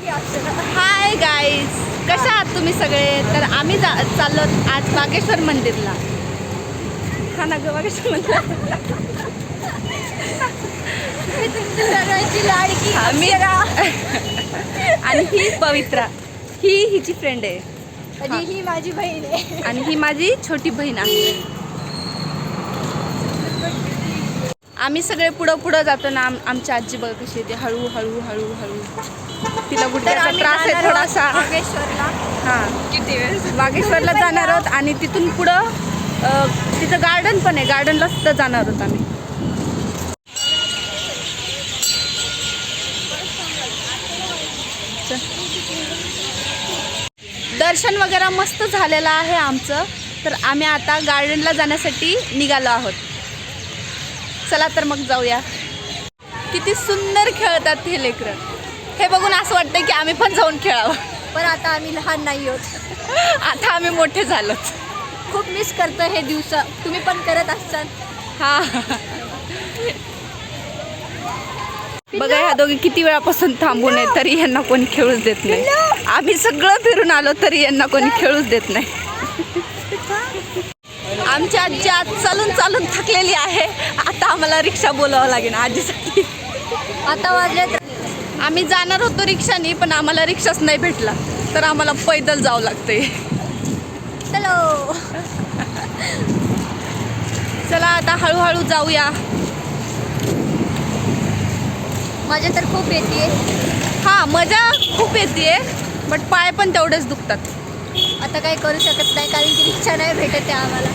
Hi guys, कशा आहात तुम्ही सगळे? तर आम्ही चाललो आज बागेश्वर मंदिरला. हा ना ग, बागेश्वर मंदिर. लाडकी आम्ही आणि ही पवित्रा, ही हिची फ्रेंड आहे आणि ही माझी बहीण आहे आणि ही माझी छोटी बहीण आहे. आम्ही सगळे पुढं पुढं जातो ना. आमची आजी बघा कशी येते, हळू हळू हळू हळू. तिला गुडघ्याचा त्रास आहे थोडासा. बागेश्वरला हां, किती वेळ बागेश्वरला जाणार आहोत आणि तिथून पुढं तिथं गार्डन पण आहे, गार्डनला सुद्धा जाणार आहोत आम्ही. दर्शन वगैरे मस्त झालेलं आहे आमचं. तर आम्ही आता गार्डनला जाण्यासाठी निघालो आहोत. चला तर मग जाऊया. किती सुंदर खेळतात हे लेकरं. हे बघून असं वाटतं की आम्ही पण जाऊन खेळावं. पण आता आम्ही लहान नाही आहोत, आता आम्ही मोठे झालोच. खूप मिस करतो हे दिवस. तुम्ही पण करत असाल. हा, बघा ह्या दोघी किती वेळापासून थांबून आहे तरी यांना कोणी खेळूच देत नाही. आम्ही सगळं फिरून आलो तरी यांना कोणी खेळूच देत नाही. आमची आजी आज चालून चालून थकलेली आहे. आता आम्हाला रिक्षा बोलावं लागेल आजीसाठी. आता वाजले आम्ही जाणार होतो रिक्षाने, पण आम्हाला रिक्षाच नाही भेटला, तर आम्हाला पैदल जावं लागतंय. चलो. चला आता हळूहळू जाऊया. मजा तर खूप येते. हां, मजा खूप येते, बट पाय पण तेवढेच दुखतात. आता काही करू शकत नाही कारण की रिक्षा नाही भेटत आहे आम्हाला.